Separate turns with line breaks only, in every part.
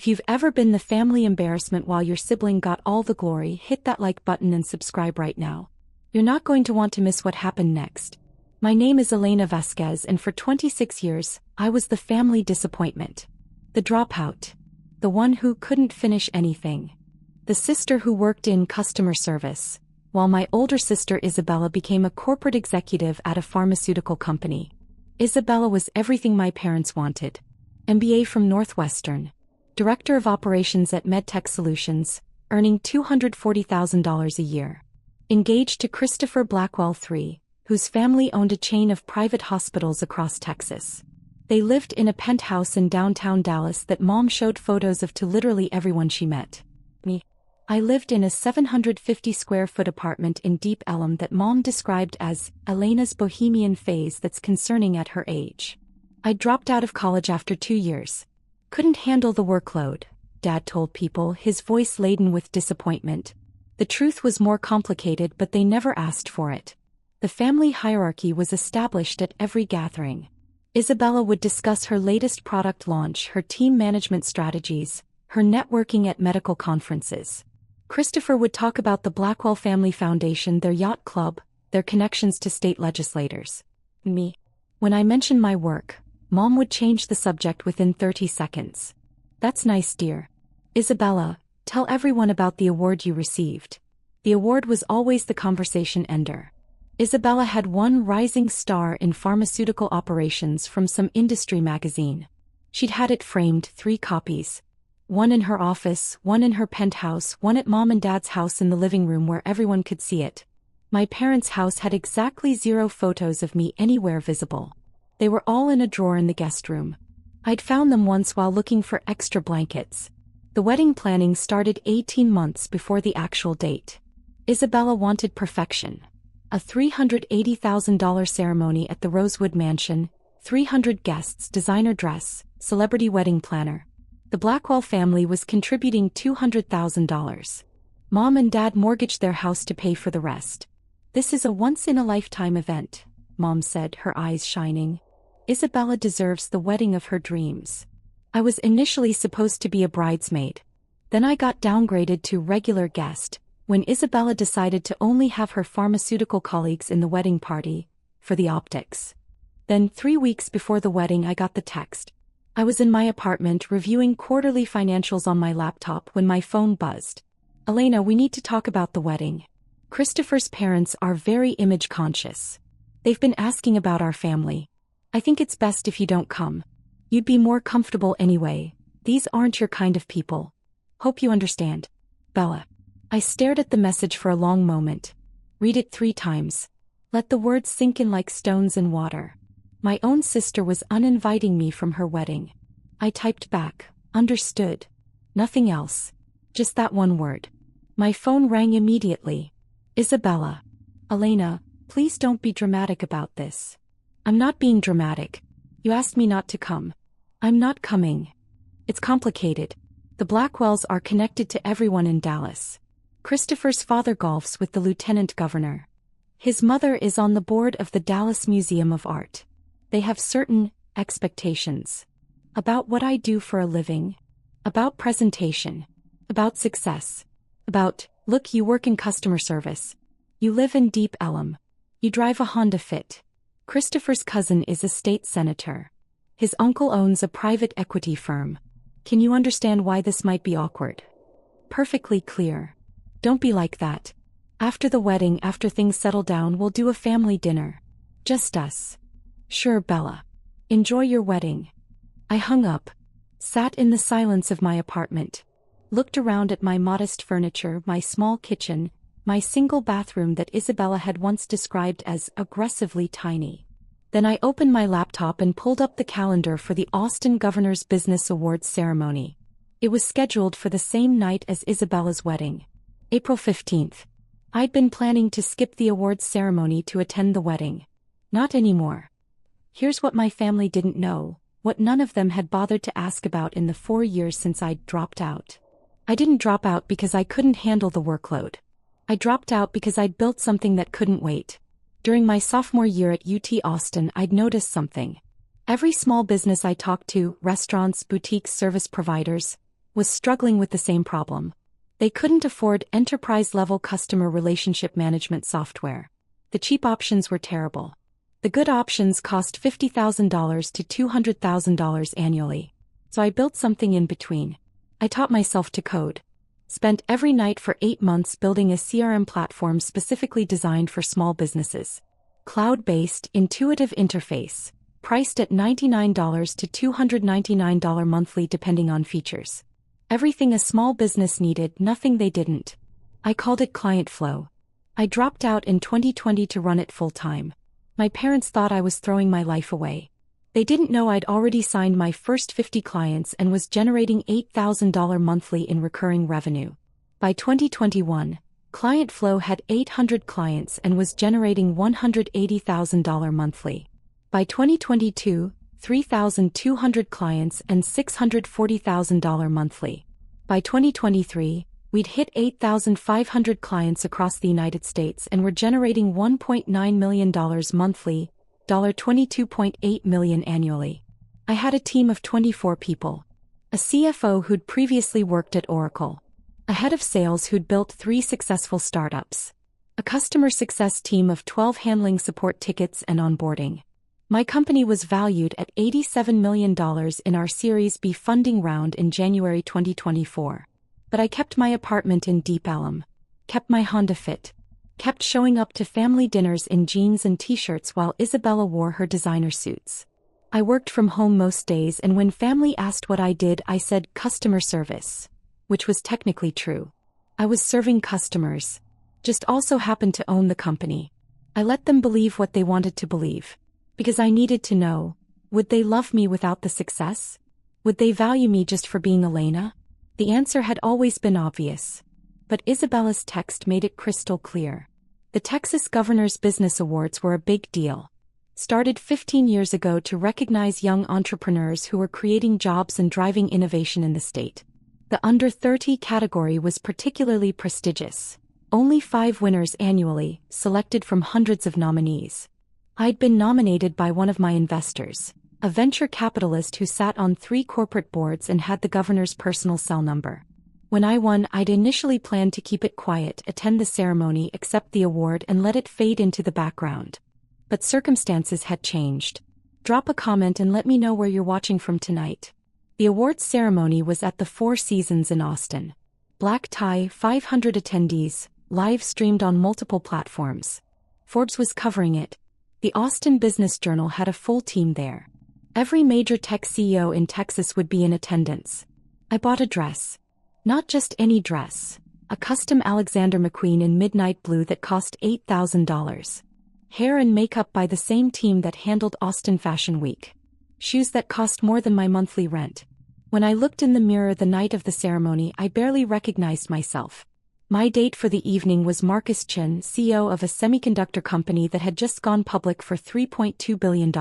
If you've ever been the family embarrassment while your sibling got all the glory, hit that like button and subscribe right now. You're not going to want to miss what happened next. My name is Elena Vasquez, and for 26 years, I was the family disappointment. The dropout. The one who couldn't finish anything. The sister who worked in customer service, while my older sister Isabella became a corporate executive at a pharmaceutical company. Isabella was everything my parents wanted. MBA from Northwestern. Director of Operations at MedTech Solutions, earning $240,000 a year. Engaged to Christopher Blackwell III, whose family owned a chain of private hospitals across Texas. They lived in a penthouse in downtown Dallas that Mom showed photos of to literally everyone she met. Me. I lived in a 750-square-foot apartment in Deep Ellum that Mom described as Elena's bohemian phase that's concerning at her age. I dropped out of college after 2 years. Couldn't handle the workload, Dad told people, his voice laden with disappointment. The truth was more complicated, but they never asked for it. The family hierarchy was established at every gathering. Isabella would discuss her latest product launch, her team management strategies, her networking at medical conferences. Christopher would talk about the Blackwell Family Foundation, their yacht club, their connections to state legislators. Me. When I mentioned my work, Mom would change the subject within 30 seconds. That's nice, dear. Isabella, tell everyone about the award you received. The award was always the conversation ender. Isabella had won Rising Star in Pharmaceutical Operations from some industry magazine. She'd had it framed, 3 copies. One in her office, one in her penthouse, one at Mom and Dad's house in the living room where everyone could see it. My parents' house had exactly 0 photos of me anywhere visible. They were all in a drawer in the guest room. I'd found them once while looking for extra blankets. The wedding planning started 18 months before the actual date. Isabella wanted perfection. A $380,000 ceremony at the Rosewood Mansion, 300 guests, designer dress, celebrity wedding planner. The Blackwell family was contributing $200,000. Mom and Dad mortgaged their house to pay for the rest. This is a once-in-a-lifetime event, Mom said, her eyes shining. Isabella deserves the wedding of her dreams. I was initially supposed to be a bridesmaid. Then I got downgraded to regular guest, when Isabella decided to only have her pharmaceutical colleagues in the wedding party, for the optics. Then 3 weeks before the wedding I got the text. I was in my apartment reviewing quarterly financials on my laptop when my phone buzzed. Elena, we need to talk about the wedding. Christopher's parents are very image conscious. They've been asking about our family. I think it's best if you don't come. You'd be more comfortable anyway. These aren't your kind of people. Hope you understand. Bella. I stared at the message for a long moment. Read it 3 times. Let the words sink in like stones in water. My own sister was uninviting me from her wedding. I typed back, understood. Nothing else. Just that one word. My phone rang immediately. Isabella. Elena, please don't be dramatic about this. I'm not being dramatic. You asked me not to come. I'm not coming. It's complicated. The Blackwells are connected to everyone in Dallas. Christopher's father golfs with the lieutenant governor. His mother is on the board of the Dallas Museum of Art. They have certain expectations. About what I do for a living. About presentation. About success. About, look, you work in customer service. You live in Deep Ellum. You drive a Honda Fit. Christopher's cousin is a state senator. His uncle owns a private equity firm. Can you understand why this might be awkward? Perfectly clear. Don't be like that. After the wedding, after things settle down, we'll do a family dinner. Just us. Sure, Bella. Enjoy your wedding. I hung up. Sat in the silence of my apartment. Looked around at my modest furniture, my small kitchen, my single bathroom that Isabella had once described as aggressively tiny. Then I opened my laptop and pulled up the calendar for the Austin Governor's Business Awards ceremony. It was scheduled for the same night as Isabella's wedding. April 15th. I'd been planning to skip the awards ceremony to attend the wedding. Not anymore. Here's what my family didn't know, what none of them had bothered to ask about in the 4 years since I'd dropped out. I didn't drop out because I couldn't handle the workload. I dropped out because I'd built something that couldn't wait. During my sophomore year at UT Austin, I'd noticed something. Every small business I talked to, restaurants, boutiques, service providers, was struggling with the same problem. They couldn't afford enterprise-level customer relationship management software. The cheap options were terrible. The good options cost $50,000 to $200,000 annually. So I built something in between. I taught myself to code. Spent every night for 8 months building a CRM platform specifically designed for small businesses. Cloud-based, intuitive interface, priced at $99 to $299 monthly depending on features. Everything a small business needed, nothing they didn't. I called it Client Flow. I dropped out in 2020 to run it full-time. My parents thought I was throwing my life away. They didn't know I'd already signed my first 50 clients and was generating $8,000 monthly in recurring revenue. By 2021, Client Flow had 800 clients and was generating $180,000 monthly. By 2022, 3,200 clients and $640,000 monthly. By 2023, we'd hit 8,500 clients across the United States and were generating $1.9 million monthly, $22.8 million annually. I had a team of 24 people. A CFO who'd previously worked at Oracle. A head of sales who'd built 3 successful startups. A customer success team of 12 handling support tickets and onboarding. My company was valued at $87 million in our Series B funding round in January 2024. But I kept my apartment in Deep Ellum. Kept my Honda Fit. Kept showing up to family dinners in jeans and t-shirts while Isabella wore her designer suits. I worked from home most days, and when family asked what I did, I said customer service. Which was technically true. I was serving customers. Just also happened to own the company. I let them believe what they wanted to believe. Because I needed to know, would they love me without the success? Would they value me just for being Elena? The answer had always been obvious. But Isabella's text made it crystal clear. The Texas Governor's Business Awards were a big deal. Started 15 years ago to recognize young entrepreneurs who were creating jobs and driving innovation in the state. The under 30 category was particularly prestigious. Only 5 winners annually, selected from hundreds of nominees. I'd been nominated by one of my investors, a venture capitalist who sat on 3 corporate boards and had the governor's personal cell number. When I won, I'd initially planned to keep it quiet, attend the ceremony, accept the award, and let it fade into the background. But circumstances had changed. Drop a comment and let me know where you're watching from tonight. The awards ceremony was at the Four Seasons in Austin. Black tie, 500 attendees, live streamed on multiple platforms. Forbes was covering it. The Austin Business Journal had a full team there. Every major tech CEO in Texas would be in attendance. I bought a dress. Not just any dress. A custom Alexander McQueen in midnight blue that cost $8,000. Hair and makeup by the same team that handled Austin Fashion Week. Shoes that cost more than my monthly rent. When I looked in the mirror the night of the ceremony, I barely recognized myself. My date for the evening was Marcus Chen, CEO of a semiconductor company that had just gone public for $3.2 billion.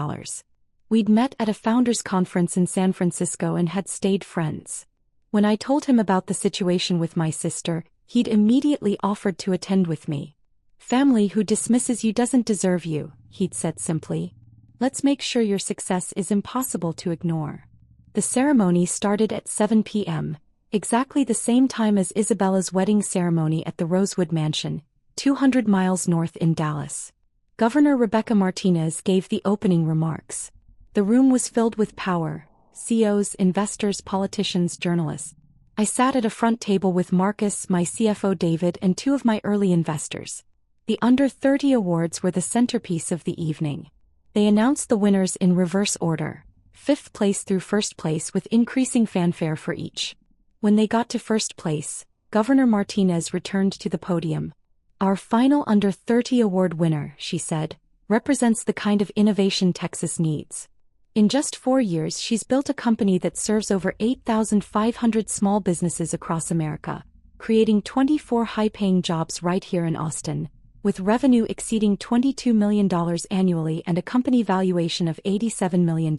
We'd met at a founders conference in San Francisco and had stayed friends. When I told him about the situation with my sister, he'd immediately offered to attend with me. Family who dismisses you doesn't deserve you, he'd said simply. Let's make sure your success is impossible to ignore. The ceremony started at 7 p.m., exactly the same time as Isabella's wedding ceremony at the Rosewood Mansion, 200 miles north in Dallas. Governor Rebecca Martinez gave the opening remarks. The room was filled with power, CEOs, investors, politicians, journalists. I sat at a front table with Marcus, my CFO David, and 2 of my early investors. The Under 30 awards were the centerpiece of the evening. They announced the winners in reverse order, 5th place through 1st place, with increasing fanfare for each. When they got to 1st place, Governor Martinez returned to the podium. Our final Under 30 award winner, she said, represents the kind of innovation Texas needs. In just 4 years, she's built a company that serves over 8,500 small businesses across America, creating 24 high-paying jobs right here in Austin, with revenue exceeding $22 million annually and a company valuation of $87 million.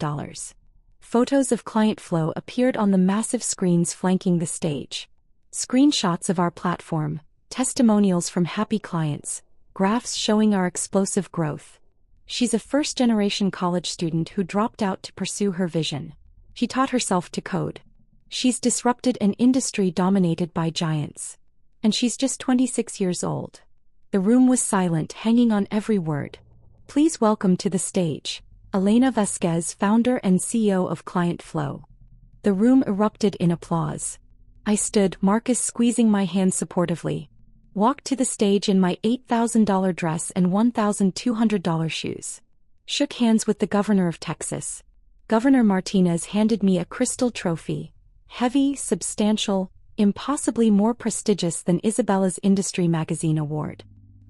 Photos of Client Flow appeared on the massive screens flanking the stage. Screenshots of our platform, testimonials from happy clients, graphs showing our explosive growth. She's a first-generation college student who dropped out to pursue her vision. She taught herself to code. She's disrupted an industry dominated by giants. And she's just 26 years old. The room was silent, hanging on every word. Please welcome to the stage, Elena Vasquez, founder and CEO of Client Flow. The room erupted in applause. I stood, Marcus squeezing my hand supportively. Walked to the stage in my $8,000 dress and $1,200 shoes. Shook hands with the governor of Texas. Governor Martinez handed me a crystal trophy. Heavy, substantial, impossibly more prestigious than Isabella's Industry Magazine award.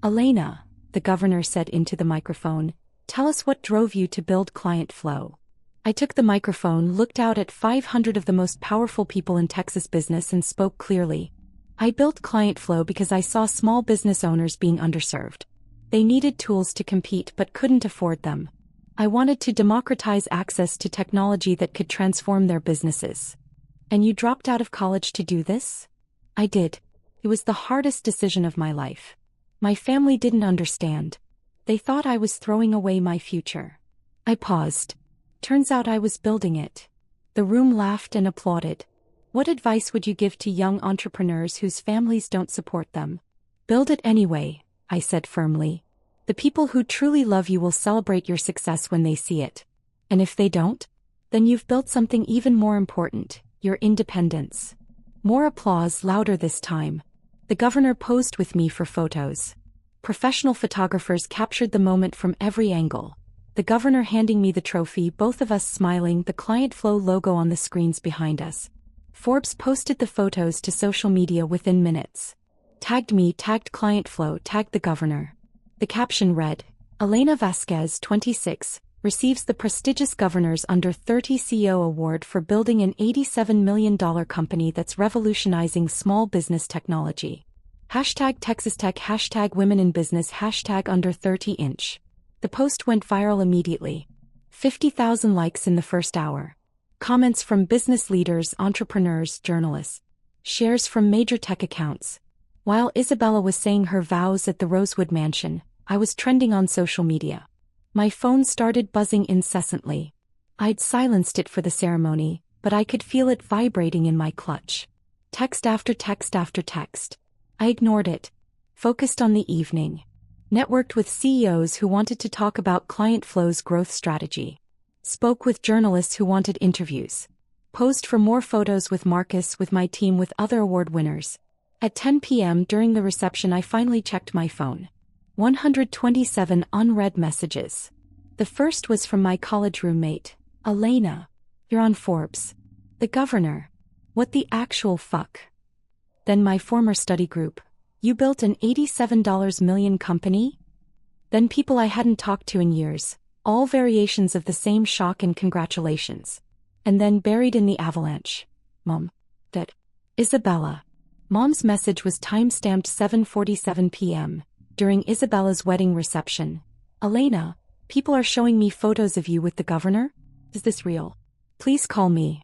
Elena, the governor said into the microphone, tell us what drove you to build Client Flow. I took the microphone, looked out at 500 of the most powerful people in Texas business and spoke clearly. I built Client Flow because I saw small business owners being underserved. They needed tools to compete but couldn't afford them. I wanted to democratize access to technology that could transform their businesses. And you dropped out of college to do this? I did. It was the hardest decision of my life. My family didn't understand. They thought I was throwing away my future. I paused. Turns out I was building it. The room laughed and applauded. What advice would you give to young entrepreneurs whose families don't support them? Build it anyway, I said firmly. The people who truly love you will celebrate your success when they see it. And if they don't? Then you've built something even more important, your independence. More applause, louder this time. The governor posed with me for photos. Professional photographers captured the moment from every angle. The governor handing me the trophy, both of us smiling, the Client Flow logo on the screens behind us. Forbes posted the photos to social media within minutes. Tagged me, tagged Client Flow, tagged the governor. The caption read, Elena Vasquez, 26, receives the prestigious Governor's Under 30 CEO Award for building an $87 million company that's revolutionizing small business technology. Hashtag Texas Tech, hashtag Women in Business, hashtag Under 30 Inch. The post went viral immediately. 50,000 likes in the first hour. Comments from business leaders, entrepreneurs, journalists. Shares from major tech accounts. While Isabella was saying her vows at the Rosewood Mansion, I was trending on social media. My phone started buzzing incessantly. I'd silenced it for the ceremony, but I could feel it vibrating in my clutch. Text after text after text. I ignored it. Focused on the evening. Networked with CEOs who wanted to talk about Client Flow's growth strategy. Spoke with journalists who wanted interviews. Posed for more photos with Marcus, with my team, with other award winners. At 10 p.m. during the reception I finally checked my phone. 127 unread messages. The first was from my college roommate. Elena, you're on Forbes. The governor. What the actual fuck? Then my former study group. You built an $87 million company? Then people I hadn't talked to in years. All variations of the same shock and congratulations. And then buried in the avalanche. Mom. That. Isabella. Mom's message was time-stamped 7:47 p.m. during Isabella's wedding reception. Elena, people are showing me photos of you with the governor? Is this real? Please call me.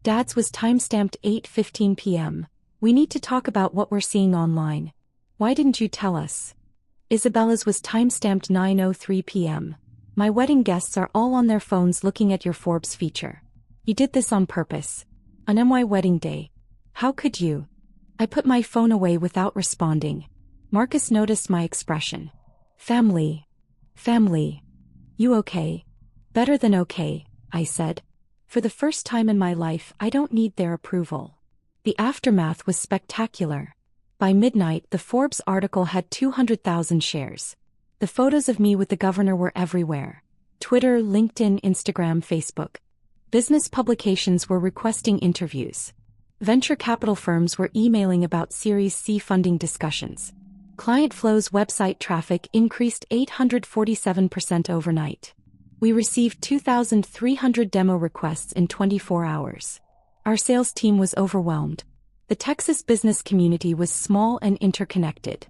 Dad's was time-stamped 8:15 p.m. We need to talk about what we're seeing online. Why didn't you tell us? Isabella's was time-stamped 9:03 p.m. My wedding guests are all on their phones looking at your Forbes feature. You did this on purpose. On my wedding day. How could you? I put my phone away without responding. Marcus noticed my expression. Family. Family. You okay? Better than okay, I said. For the first time in my life, I don't need their approval. The aftermath was spectacular. By midnight, the Forbes article had 200,000 shares. The photos of me with the governor were everywhere. Twitter, LinkedIn, Instagram, Facebook. Business publications were requesting interviews. Venture capital firms were emailing about Series C funding discussions. Client Flow's website traffic increased 847% overnight. We received 2,300 demo requests in 24 hours. Our sales team was overwhelmed. The Texas business community was small and interconnected.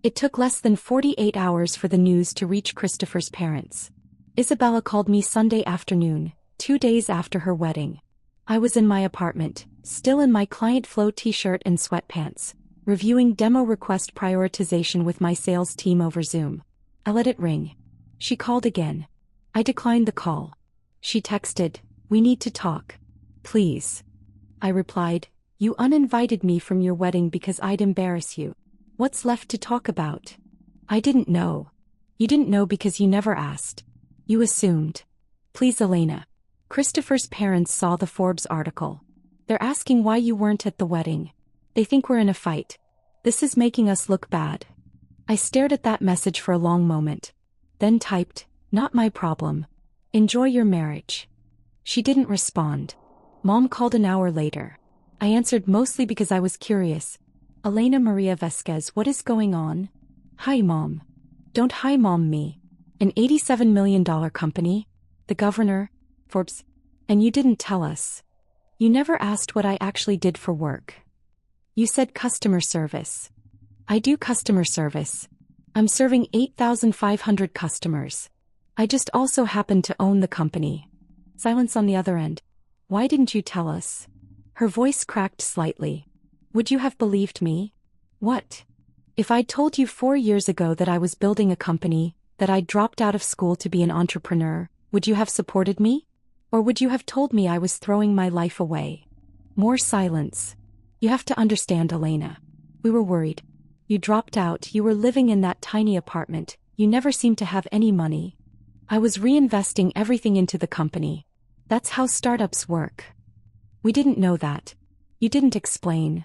It took less than 48 hours for the news to reach Christopher's parents. Isabella called me Sunday afternoon, 2 days after her wedding. I was in my apartment, still in my Client Flow t-shirt and sweatpants, reviewing demo request prioritization with my sales team over Zoom. I let it ring. She called again. I declined the call. She texted, "We need to talk. Please." I replied. You uninvited me from your wedding because I'd embarrass you. What's left to talk about? I didn't know. You didn't know because you never asked. You assumed. Please, Elena. Christopher's parents saw the Forbes article. They're asking why you weren't at the wedding. They think we're in a fight. This is making us look bad. I stared at that message for a long moment. Then typed, not my problem. Enjoy your marriage. She didn't respond. Mom called an hour later. I answered mostly because I was curious. Elena Maria Vasquez, what is going on? Hi, Mom. Don't hi, Mom me. An $87 million company? The governor? Forbes? And you didn't tell us. You never asked what I actually did for work. You said customer service. I do customer service. I'm serving 8,500 customers. I just also happen to own the company. Silence on the other end. Why didn't you tell us? Her voice cracked slightly. Would you have believed me? What? If I'd told you 4 years ago that I was building a company, that I'd dropped out of school to be an entrepreneur, would you have supported me? Or would you have told me I was throwing my life away? More silence. You have to understand, Elena. We were worried. You dropped out, you were living in that tiny apartment, you never seemed to have any money. I was reinvesting everything into the company. That's how startups work. We didn't know that. You didn't explain.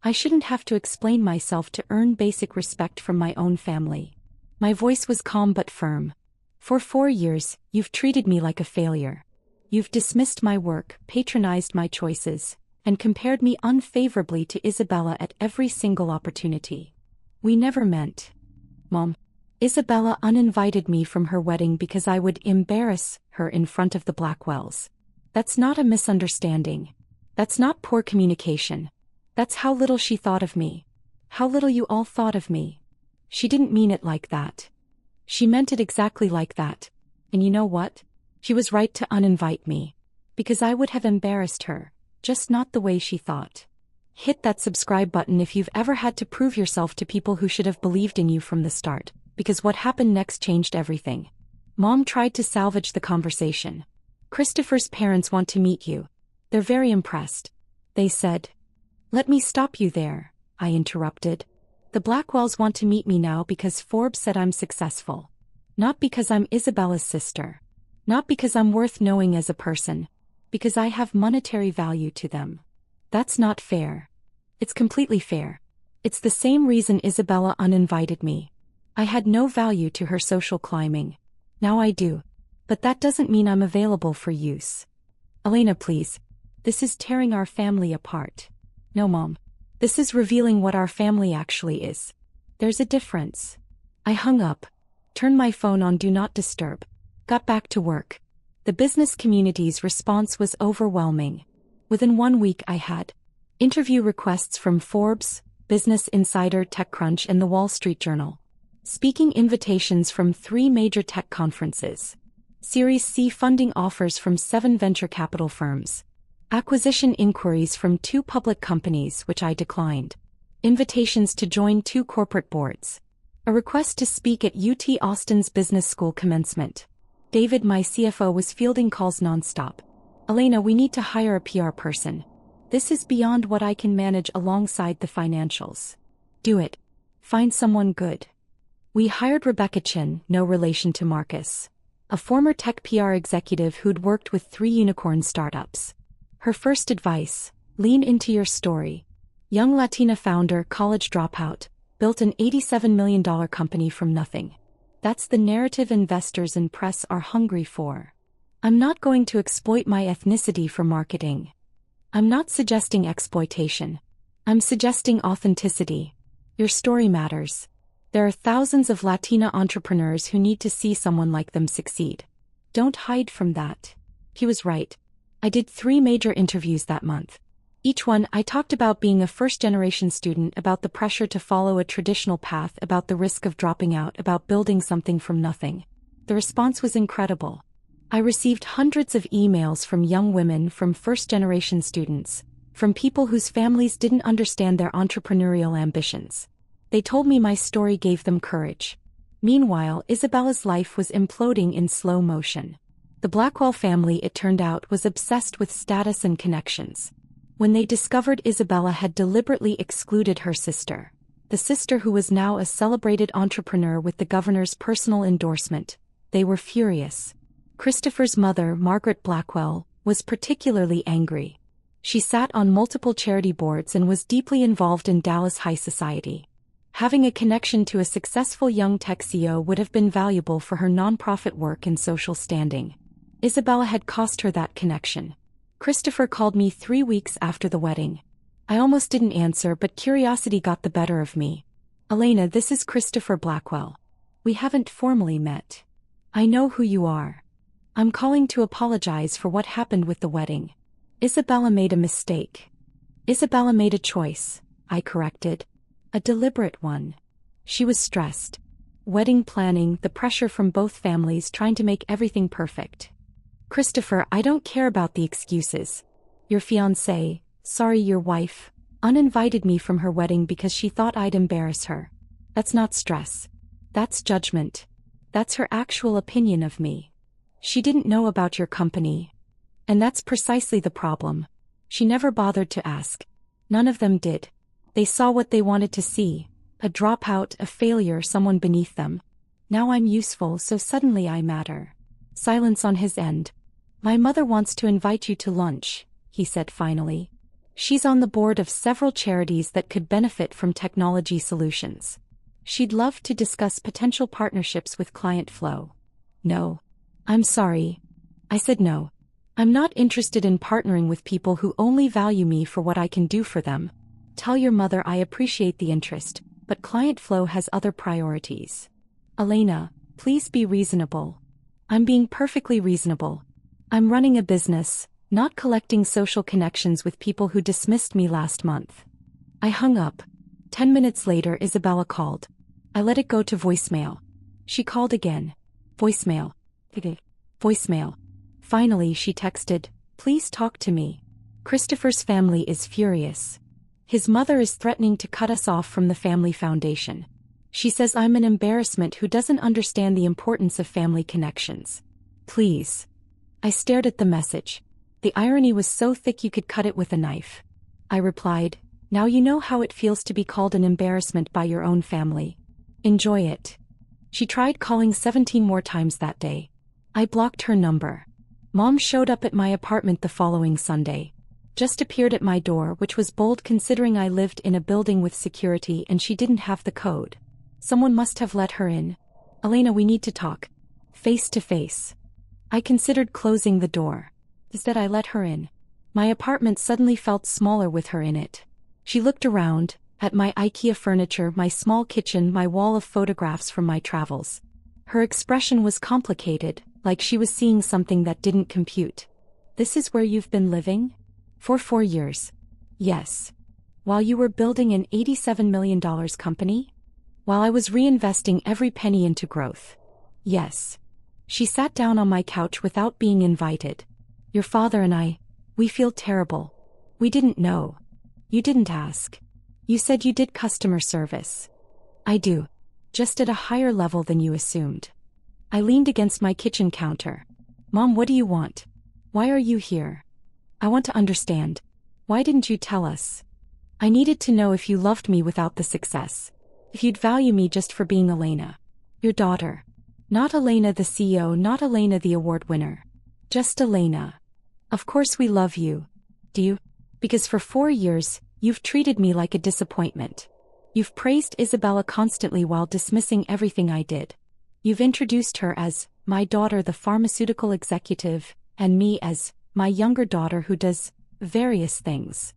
I shouldn't have to explain myself to earn basic respect from my own family. My voice was calm but firm. For 4 years, you've treated me like a failure. You've dismissed my work, patronized my choices, and compared me unfavorably to Isabella at every single opportunity. We never meant. Mom. Isabella uninvited me from her wedding because I would embarrass her in front of the Blackwells. That's not a misunderstanding. That's not poor communication. That's how little she thought of me. How little you all thought of me. She didn't mean it like that. She meant it exactly like that. And you know what? She was right to uninvite me. Because I would have embarrassed her, just not the way she thought. Hit that subscribe button if you've ever had to prove yourself to people who should have believed in you from the start, because what happened next changed everything. Mom tried to salvage the conversation. Christopher's parents want to meet you. They're very impressed. They said. Let me stop you there, I interrupted. The Blackwells want to meet me now because Forbes said I'm successful. Not because I'm Isabella's sister. Not because I'm worth knowing as a person. Because I have monetary value to them. That's not fair. It's completely fair. It's the same reason Isabella uninvited me. I had no value to her social climbing. Now I do. But that doesn't mean I'm available for use. Elena, please. This is tearing our family apart. No, Mom. This is revealing what our family actually is. There's a difference. I hung up. Turned my phone on Do Not Disturb. Got back to work. The business community's response was overwhelming. Within 1 week I had interview requests from Forbes, Business Insider, TechCrunch, and the Wall Street Journal. Speaking invitations from 3 major tech conferences. Series C funding offers from 7 venture capital firms. Acquisition inquiries from 2 public companies which I declined. Invitations to join 2 corporate boards. A request to speak at UT Austin's business school commencement. David, my CFO, was fielding calls nonstop. Elena, we need to hire a PR person. This is beyond what I can manage alongside the financials. Do it. Find someone good. We hired Rebecca Chin, no relation to Marcus. A former tech PR executive who'd worked with 3 unicorn startups. Her first advice, lean into your story. Young Latina founder, college dropout, built an $87 million company from nothing. That's the narrative investors and press are hungry for. I'm not going to exploit my ethnicity for marketing. I'm not suggesting exploitation. I'm suggesting authenticity. Your story matters. There are thousands of Latina entrepreneurs who need to see someone like them succeed. Don't hide from that. He was right. I did 3 major interviews that month. Each one, I talked about being a first-generation student, about the pressure to follow a traditional path, about the risk of dropping out, about building something from nothing. The response was incredible. I received hundreds of emails from young women, from first-generation students, from people whose families didn't understand their entrepreneurial ambitions. They told me my story gave them courage. Meanwhile, Isabella's life was imploding in slow motion. The Blackwell family, it turned out, was obsessed with status and connections. When they discovered Isabella had deliberately excluded her sister, the sister who was now a celebrated entrepreneur with the governor's personal endorsement, they were furious. Christopher's mother, Margaret Blackwell, was particularly angry. She sat on multiple charity boards and was deeply involved in Dallas high society. Having a connection to a successful young tech CEO would have been valuable for her nonprofit work and social standing. Isabella had cost her that connection. Christopher called me 3 weeks after the wedding. I almost didn't answer, but curiosity got the better of me. Elena, this is Christopher Blackwell. We haven't formally met. I know who you are. I'm calling to apologize for what happened with the wedding. Isabella made a mistake. Isabella made a choice, I corrected. A deliberate one. She was stressed. Wedding planning, the pressure from both families trying to make everything perfect. Christopher, I don't care about the excuses. Your fiancé, sorry, your wife, uninvited me from her wedding because she thought I'd embarrass her. That's not stress. That's judgment. That's her actual opinion of me. She didn't know about your company. And that's precisely the problem. She never bothered to ask. None of them did. They saw what they wanted to see. A dropout, a failure, someone beneath them. Now I'm useful, so suddenly I matter. Silence on his end. My mother wants to invite you to lunch, he said finally. She's on the board of several charities that could benefit from technology solutions. She'd love to discuss potential partnerships with Client Flow. No. I'm sorry. I said no. I'm not interested in partnering with people who only value me for what I can do for them. Tell your mother I appreciate the interest, but Client Flow has other priorities. Elena, please be reasonable. I'm being perfectly reasonable. I'm running a business, not collecting social connections with people who dismissed me last month. I hung up. 10 minutes later, Isabella called. I let it go to voicemail. She called again. Voicemail. Voicemail. Finally, she texted, please talk to me. Christopher's family is furious. His mother is threatening to cut us off from the family foundation. She says I'm an embarrassment who doesn't understand the importance of family connections. Please. I stared at the message. The irony was so thick you could cut it with a knife. I replied, now you know how it feels to be called an embarrassment by your own family. Enjoy it. She tried calling 17 more times that day. I blocked her number. Mom showed up at my apartment the following Sunday. Just appeared at my door, which was bold considering I lived in a building with security and she didn't have the code. Someone must have let her in. Elena, we need to talk. Face to face. I considered closing the door. Instead, I let her in. My apartment suddenly felt smaller with her in it. She looked around, at my IKEA furniture, my small kitchen, my wall of photographs from my travels. Her expression was complicated, like she was seeing something that didn't compute. This is where you've been living? For 4 years. Yes. While you were building an $87 million company? While I was reinvesting every penny into growth. Yes. She sat down on my couch without being invited. Your father and I, we feel terrible. We didn't know. You didn't ask. You said you did customer service. I do. Just at a higher level than you assumed. I leaned against my kitchen counter. Mom, what do you want? Why are you here? I want to understand. Why didn't you tell us? I needed to know if you loved me without the success. If you'd value me just for being Elena. Your daughter. Not Elena the CEO, not Elena the award winner. Just Elena. Of course we love you. Do you? Because for 4 years, you've treated me like a disappointment. You've praised Isabella constantly while dismissing everything I did. You've introduced her as my daughter, the pharmaceutical executive, and me as my younger daughter who does various things.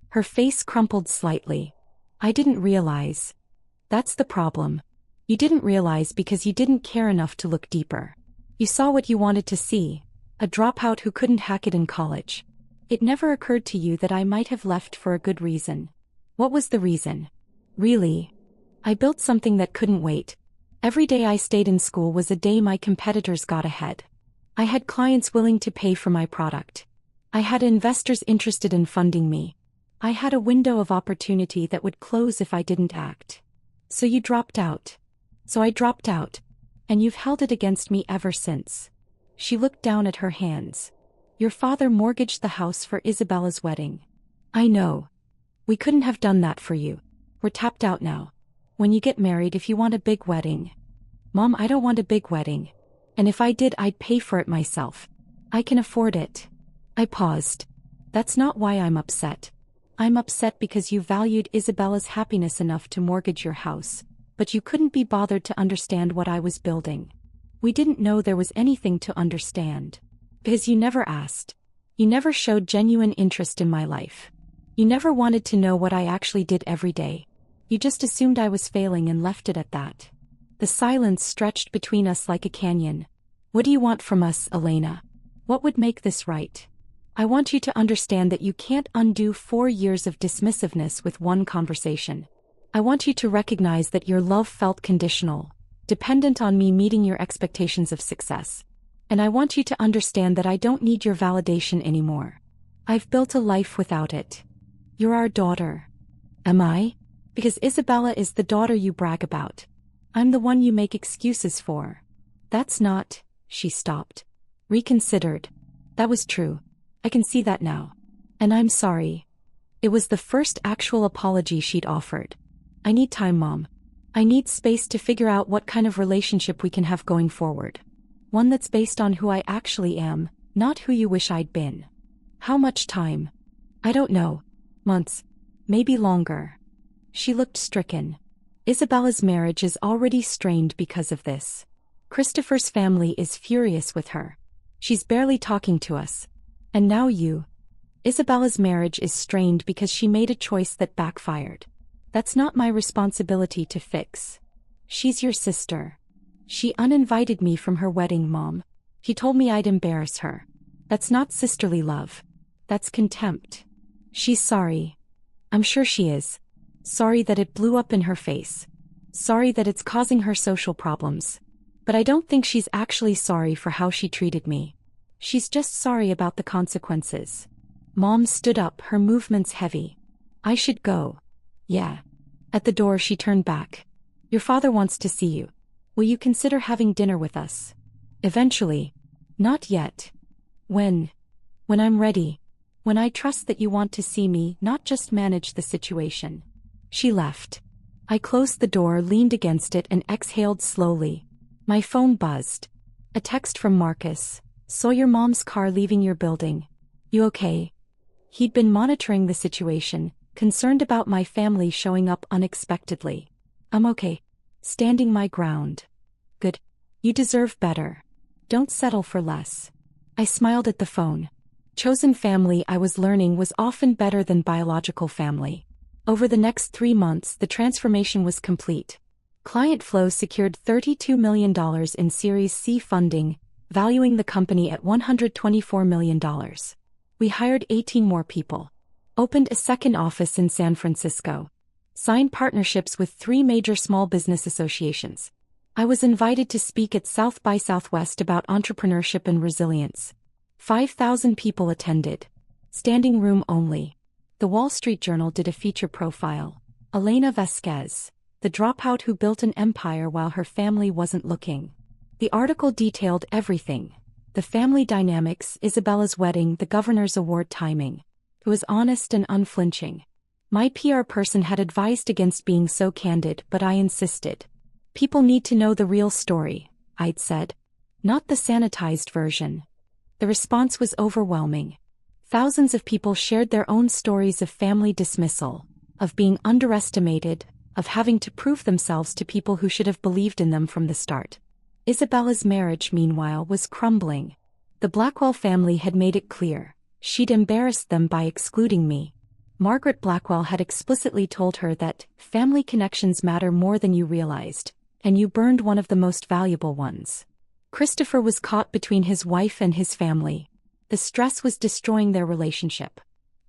Her face crumpled slightly. I didn't realize. That's the problem. You didn't realize because you didn't care enough to look deeper. You saw what you wanted to see, a dropout who couldn't hack it in college. It never occurred to you that I might have left for a good reason. What was the reason? Really? I built something that couldn't wait. Every day I stayed in school was a day my competitors got ahead. I had clients willing to pay for my product. I had investors interested in funding me. I had a window of opportunity that would close if I didn't act. So you dropped out. So I dropped out. And you've held it against me ever since. She looked down at her hands. Your father mortgaged the house for Isabella's wedding. I know. We couldn't have done that for you. We're tapped out now. When you get married, if you want a big wedding. Mom, I don't want a big wedding. And if I did, I'd pay for it myself. I can afford it. I paused. That's not why I'm upset. I'm upset because you valued Isabella's happiness enough to mortgage your house, but you couldn't be bothered to understand what I was building. We didn't know there was anything to understand. Because you never asked. You never showed genuine interest in my life. You never wanted to know what I actually did every day. You just assumed I was failing and left it at that. The silence stretched between us like a canyon. What do you want from us, Elena? What would make this right? I want you to understand that you can't undo 4 years of dismissiveness with one conversation. I want you to recognize that your love felt conditional, dependent on me meeting your expectations of success. And I want you to understand that I don't need your validation anymore. I've built a life without it. You're our daughter. Am I? Because Isabella is the daughter you brag about. I'm the one you make excuses for. That's not. She stopped. Reconsidered. That was true. I can see that now. And I'm sorry. It was the first actual apology she'd offered. I need time, Mom. I need space to figure out what kind of relationship we can have going forward. One that's based on who I actually am, not who you wish I'd been. How much time? I don't know. Months. Maybe longer. She looked stricken. Isabella's marriage is already strained because of this. Christopher's family is furious with her. She's barely talking to us. And now you. Isabella's marriage is strained because she made a choice that backfired. That's not my responsibility to fix. She's your sister. She uninvited me from her wedding, Mom. She told me I'd embarrass her. That's not sisterly love. That's contempt. She's sorry. I'm sure she is. Sorry that it blew up in her face. Sorry that it's causing her social problems. But I don't think she's actually sorry for how she treated me. She's just sorry about the consequences. Mom stood up, her movements heavy. I should go. Yeah. At the door she turned back. Your father wants to see you. Will you consider having dinner with us? Eventually. Not yet. When? When I'm ready. When I trust that you want to see me, not just manage the situation. She left. I closed the door, leaned against it, and exhaled slowly. My phone buzzed. A text from Marcus. Saw your mom's car leaving your building. You okay? He'd been monitoring the situation, concerned about my family showing up unexpectedly. I'm okay. Standing my ground. Good. You deserve better. Don't settle for less. I smiled at the phone. Chosen family, I was learning, was often better than biological family. Over the next 3 months, the transformation was complete. Client Flow secured $32 million in Series C funding, valuing the company at $124 million. We hired 18 more people. Opened a second office in San Francisco. Signed partnerships with 3 major small business associations. I was invited to speak at South by Southwest about entrepreneurship and resilience. 5,000 people attended. Standing room only. The Wall Street Journal did a feature profile. Elena Vasquez, the dropout who built an empire while her family wasn't looking. The article detailed everything. The family dynamics, Isabella's wedding, the governor's award timing. It was honest and unflinching. My PR person had advised against being so candid, but I insisted. People need to know the real story, I'd said. Not the sanitized version. The response was overwhelming. Thousands of people shared their own stories of family dismissal, of being underestimated, of having to prove themselves to people who should have believed in them from the start. Isabella's marriage, meanwhile, was crumbling. The Blackwell family had made it clear. She'd embarrassed them by excluding me. Margaret Blackwell had explicitly told her that family connections matter more than you realized, and you burned one of the most valuable ones. Christopher was caught between his wife and his family. The stress was destroying their relationship.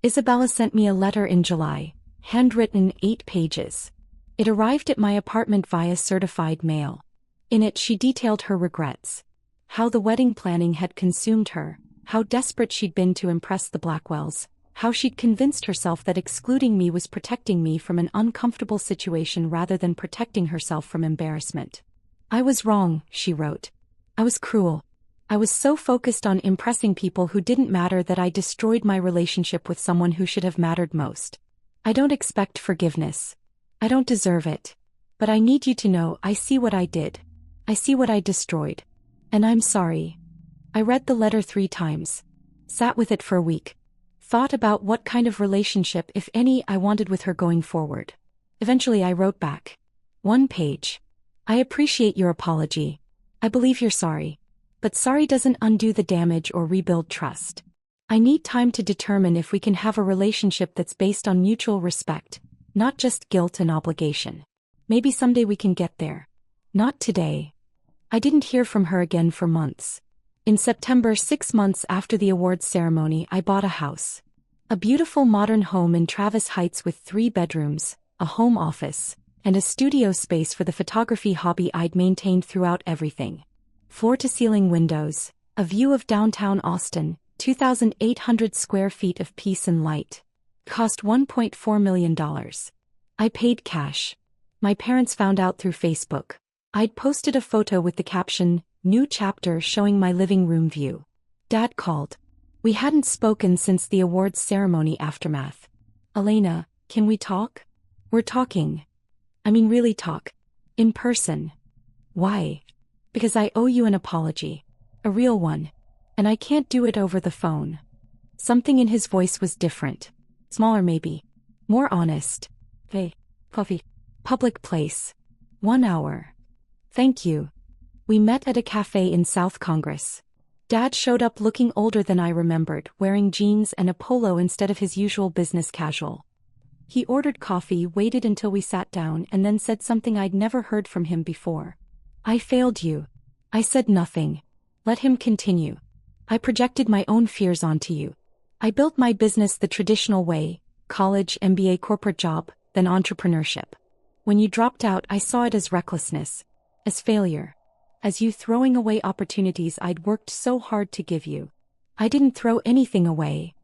Isabella sent me a letter in July, handwritten, 8 pages. It arrived at my apartment via certified mail. In it she detailed her regrets. How the wedding planning had consumed her, how desperate she'd been to impress the Blackwells, how she'd convinced herself that excluding me was protecting me from an uncomfortable situation rather than protecting herself from embarrassment. I was wrong, she wrote. I was cruel. I was so focused on impressing people who didn't matter that I destroyed my relationship with someone who should have mattered most. I don't expect forgiveness. I don't deserve it. But I need you to know I see what I did. I see what I destroyed. And I'm sorry. I read the letter 3 times. Sat with it for a week. Thought about what kind of relationship, if any, I wanted with her going forward. Eventually I wrote back. 1 page. I appreciate your apology. I believe you're sorry. But sorry doesn't undo the damage or rebuild trust. I need time to determine if we can have a relationship that's based on mutual respect, not just guilt and obligation. Maybe someday we can get there. Not today. I didn't hear from her again for months. In September, 6 months after the awards ceremony, I bought a house. A beautiful modern home in Travis Heights with 3 bedrooms, a home office, and a studio space for the photography hobby I'd maintained throughout everything. Floor-to-ceiling windows, a view of downtown Austin, 2,800 square feet of peace and light. Cost $1.4 million. I paid cash. My parents found out through Facebook. I'd posted a photo with the caption, "New chapter," showing my living room view. Dad called. We hadn't spoken since the awards ceremony aftermath. "Elena, can we talk?" "We're talking. I mean really talk. In person." "Why?" "Because I owe you an apology. A real one. And I can't do it over the phone." Something in his voice was different. Smaller maybe. More honest. "Hey, coffee. Public place. 1 hour. Thank you." We met at a cafe in South Congress. Dad showed up looking older than I remembered, wearing jeans and a polo instead of his usual business casual. He ordered coffee, waited until we sat down, and then said something I'd never heard from him before. "I failed you." I said nothing. Let him continue. "I projected my own fears onto you. I built my business the traditional way, college, MBA, corporate job, then entrepreneurship. When you dropped out, I saw it as recklessness, as failure, as you throwing away opportunities I'd worked so hard to give you. I didn't throw anything away.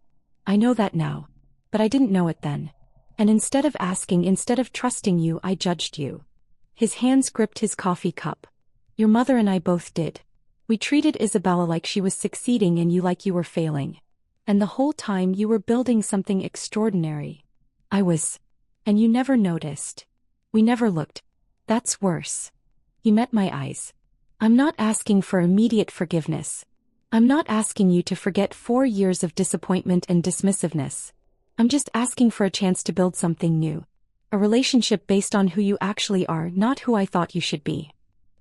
I know that now. But I didn't know it then. And instead of asking, instead of trusting you, I judged you." His hands gripped his coffee cup. "Your mother and I both did. We treated Isabella like she was succeeding and you like you were failing. And the whole time you were building something extraordinary. I was. And you never noticed. We never looked. That's worse." He met my eyes. "I'm not asking for immediate forgiveness. I'm not asking you to forget 4 years of disappointment and dismissiveness. I'm just asking for a chance to build something new. A relationship based on who you actually are, not who I thought you should be."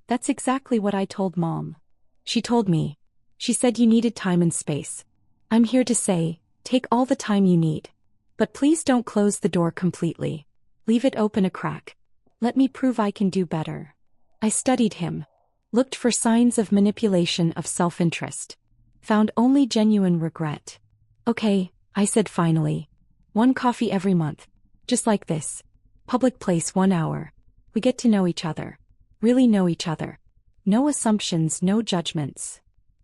That's exactly what I told Mom. She told me. She said you needed time and space. I'm here to say, take all the time you need. But please don't close the door completely. Leave it open a crack. Let me prove I can do better. I studied him. Looked for signs of manipulation, of self-interest. Found only genuine regret. "Okay," I said finally. 1 coffee every month. Just like this. Public place, 1 hour. We get to know each other. Really know each other. No assumptions, no judgments.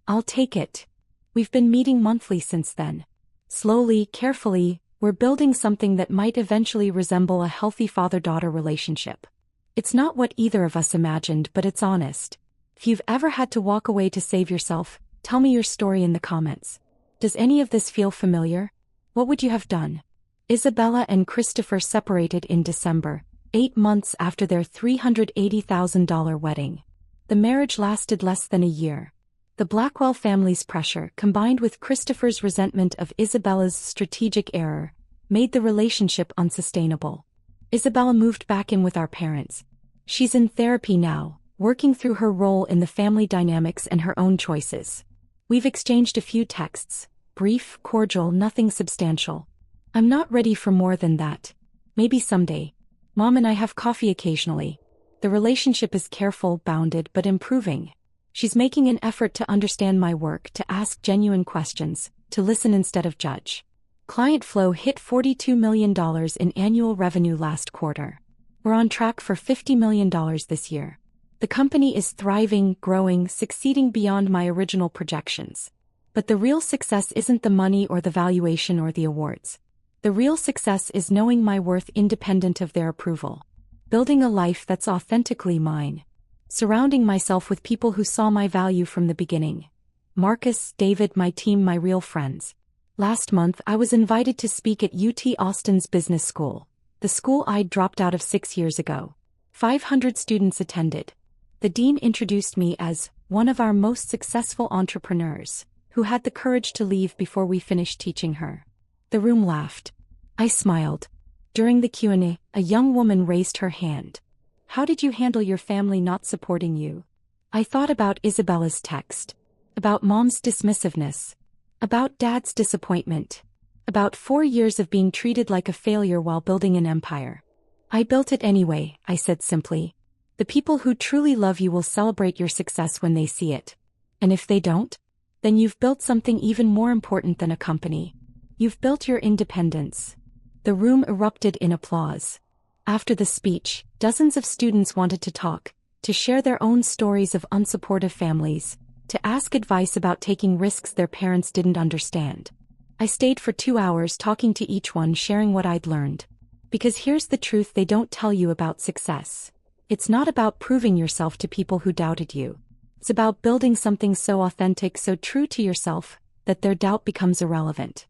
I'll take it. We've been meeting monthly since then. Slowly, carefully, we're building something that might eventually resemble a healthy father-daughter relationship. It's not what either of us imagined, but it's honest. If you've ever had to walk away to save yourself, tell me your story in the comments. Does any of this feel familiar? What would you have done? Isabella and Christopher separated in December, 8 months after their $380,000 wedding. The marriage lasted less than a year. The Blackwell family's pressure, combined with Christopher's resentment of Isabella's strategic error, made the relationship unsustainable. Isabella moved back in with our parents. She's in therapy now, working through her role in the family dynamics and her own choices. We've exchanged a few texts, brief, cordial, nothing substantial. I'm not ready for more than that. Maybe someday. Mom and I have coffee occasionally. The relationship is careful, bounded, but improving. She's making an effort to understand my work, to ask genuine questions, to listen instead of judge. Client flow hit $42 million in annual revenue last quarter. We're on track for $50 million this year. The company is thriving, growing, succeeding beyond my original projections. But the real success isn't the money or the valuation or the awards. The real success is knowing my worth independent of their approval. Building a life that's authentically mine. Surrounding myself with people who saw my value from the beginning. Marcus, David, my team, my real friends. Last month I was invited to speak at UT Austin's business school, the school I'd dropped out of 6 years ago. 500 students attended. The dean introduced me as one of our most successful entrepreneurs, who had the courage to leave before we finished teaching her. The room laughed. I smiled. During the Q&A, a young woman raised her hand. How did you handle your family not supporting you? I thought about Isabella's text. About mom's dismissiveness. About dad's disappointment. About 4 years of being treated like a failure while building an empire. I built it anyway, I said simply. The people who truly love you will celebrate your success when they see it. And if they don't? Then you've built something even more important than a company. You've built your independence. The room erupted in applause. After the speech, dozens of students wanted to talk, to share their own stories of unsupportive families, to ask advice about taking risks their parents didn't understand. I stayed for 2 hours talking to each one, sharing what I'd learned. Because here's the truth they don't tell you about success. It's not about proving yourself to people who doubted you. It's about building something so authentic, so true to yourself, that their doubt becomes irrelevant.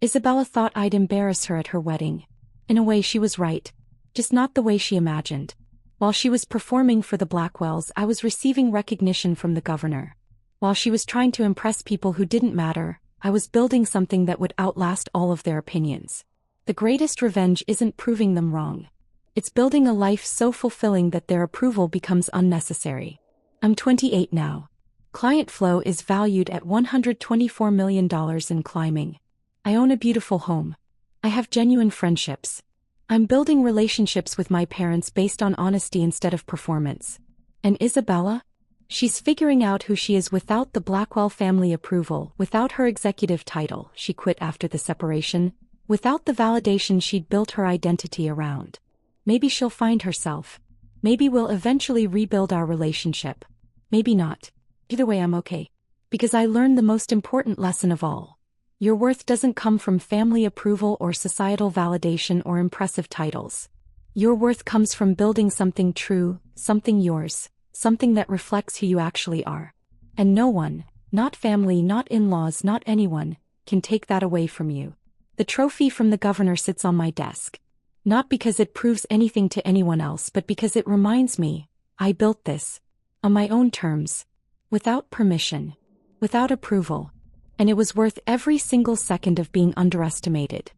Isabella thought I'd embarrass her at her wedding. In a way she was right. Just not the way she imagined. While she was performing for the Blackwells, I was receiving recognition from the governor. While she was trying to impress people who didn't matter, I was building something that would outlast all of their opinions. The greatest revenge isn't proving them wrong. It's building a life so fulfilling that their approval becomes unnecessary. I'm 28 now. Client flow is valued at $124 million in climbing. I own a beautiful home. I have genuine friendships. I'm building relationships with my parents based on honesty instead of performance. And Isabella? She's figuring out who she is without the Blackwell family approval, without her executive title she quit after the separation, without the validation she'd built her identity around. Maybe she'll find herself. Maybe we'll eventually rebuild our relationship. Maybe not. Either way I'm okay. Because I learned the most important lesson of all. Your worth doesn't come from family approval or societal validation or impressive titles. Your worth comes from building something true, something yours, something that reflects who you actually are. And no one, not family, not in-laws, not anyone, can take that away from you. The trophy from the governor sits on my desk. Not because it proves anything to anyone else, but because it reminds me, I built this. On my own terms. Without permission. Without approval. And it was worth every single second of being underestimated.